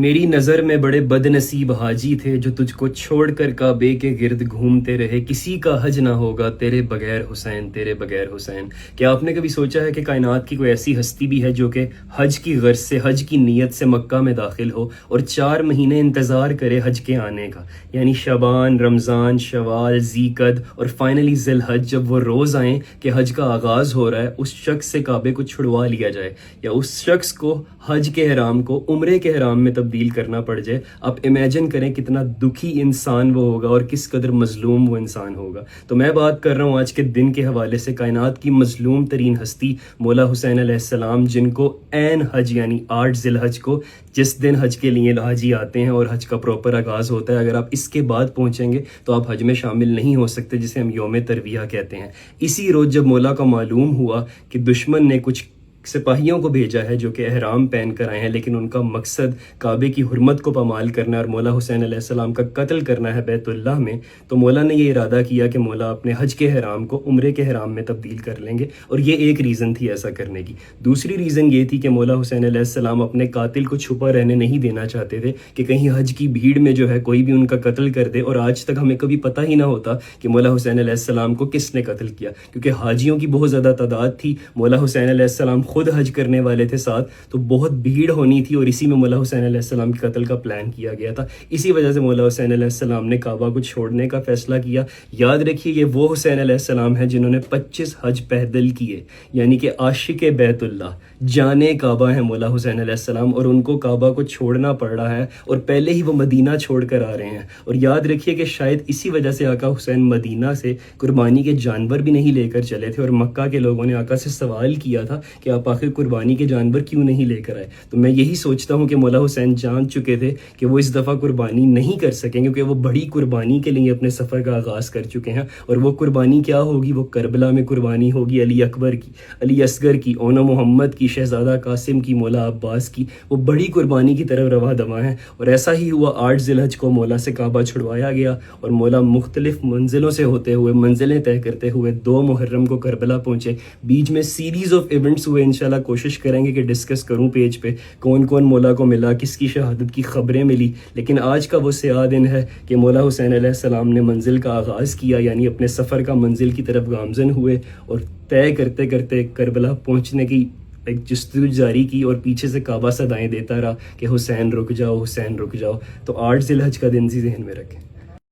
میری نظر میں بڑے بد نصیب حاجی تھے جو تجھ کو چھوڑ کر کعبے کے گرد گھومتے رہے، کسی کا حج نہ ہوگا تیرے بغیر حسین، تیرے بغیر حسین۔ کیا آپ نے کبھی سوچا ہے کہ کائنات کی کوئی ایسی ہستی بھی ہے جو کہ حج کی غرض سے، حج کی نیت سے مکہ میں داخل ہو اور 4 مہینے انتظار کرے حج کے آنے کا؟ یعنی شعبان، رمضان، شوال، ذیقعد اور فائنلی ذی الحج جب وہ روز آئیں کہ حج کا آغاز ہو رہا ہے، اس شخص سے کعبے کو چھڑوا لیا جائے یا اس شخص کو حج کے احرام کو عمرے کے احرام میں تبدیل کرنا پڑ جائے۔ آپ امیجن کریں کتنا دکھی انسان وہ ہوگا اور کس قدر مظلوم وہ انسان ہوگا۔ تو میں بات کر رہا ہوں آج کے دن کے حوالے سے کائنات کی مظلوم ترین ہستی مولا حسین علیہ السلام، جن کو عین حج یعنی 8 ذی الحج کو، جس دن حج کے لیے حاجی آتے ہیں اور حج کا پراپر آغاز ہوتا ہے، اگر آپ اس کے بعد پہنچیں گے تو آپ حج میں شامل نہیں ہو سکتے، جسے ہم یوم ترویہ کہتے ہیں۔ اسی روز جب مولا کو معلوم ہوا کہ دشمن نے کچھ سپاہیوں کو بھیجا ہے جو کہ احرام پہن کر آئے ہیں، لیکن ان کا مقصد کعبے کی حرمت کو پامال کرنا ہے اور مولا حسین علیہ السلام کا قتل کرنا ہے بیت اللہ میں، تو مولا نے یہ ارادہ کیا کہ مولا اپنے حج کے احرام کو عمرے کے احرام میں تبدیل کر لیں گے، اور یہ ایک ریزن تھی ایسا کرنے کی۔ دوسری ریزن یہ تھی کہ مولا حسین علیہ السلام اپنے قاتل کو چھپا رہنے نہیں دینا چاہتے تھے کہ کہیں حج کی بھیڑ میں جو ہے کوئی بھی ان کا قتل کر دے، اور آج تک ہمیں کبھی پتہ ہی نہ ہوتا کہ مولا حسین علیہ السلام کو کس نے قتل کیا، کیونکہ حاجیوں کی بہت زیادہ تعداد تھی، مولا حسین علیہ السلام خود حج کرنے والے تھے ساتھ، تو بہت بھیڑ ہونی تھی، اور اسی میں مولا حسین علیہ السلام کے قتل کا پلان کیا گیا تھا۔ اسی وجہ سے مولا حسین علیہ السلام نے کعبہ کو چھوڑنے کا فیصلہ کیا۔ یاد رکھیے یہ وہ حسین علیہ السلام ہے جنہوں نے 25 حج پیدل کیے، یعنی کہ عاشق بیت اللہ، جانے کعبہ ہیں مولا حسین علیہ السلام، اور ان کو کعبہ کو چھوڑنا پڑ رہا ہے، اور پہلے ہی وہ مدینہ چھوڑ کر آ رہے ہیں۔ اور یاد رکھیے کہ شاید اسی وجہ سے آقا حسین مدینہ سے قربانی کے جانور بھی نہیں لے کر چلے تھے، اور مکہ کے لوگوں نے آقا سے سوال کیا تھا کہ آپ آخر قربانی کے جانور کیوں نہیں لے کر آئے۔ تو میں یہی سوچتا ہوں کہ مولا حسین جان چکے تھے کہ وہ اس دفعہ قربانی نہیں کر سکیں، کیونکہ وہ بڑی قربانی کے لیے اپنے سفر کا آغاز کر چکے ہیں، اور وہ قربانی کیا ہوگی؟ وہ کربلا میں قربانی ہوگی، علی اکبر کی، علی اصغر کی، اونا محمد کی، شہزادہ قاسم کی، مولا عباس کی۔ وہ بڑی قربانی کی طرف رواں دواں ہیں، اور ایسا ہی ہوا 8 ذی الحج کو مولا سے کعبہ چھڑوایا گیا، اور مولا مختلف منزلوں سے ہوتے ہوئے، منزلیں طے کرتے ہوئے 2 محرم کو کربلا پہنچے۔ بیچ میں سیریز آف ایونٹس ہوئے، انشاءاللہ کوشش کریں گے کہ ڈسکس کروں پیج پہ کون کون مولا کو ملا، کس کی شہادت کی خبریں ملی، لیکن آج کا وہ سیاہ دن ہے کہ مولا حسین علیہ السلام نے منزل کا آغاز کیا، یعنی اپنے سفر کا منزل کی طرف گامزن ہوئے، اور طے کرتے کرتے کربلا پہنچنے کی ایک جستجو جاری کی، اور پیچھے سے کعبہ صدائیں دیتا رہا کہ حسین رک جاؤ، حسین رک جاؤ۔ تو 8 ذی الحج کا دن ذہن میں رکھیں۔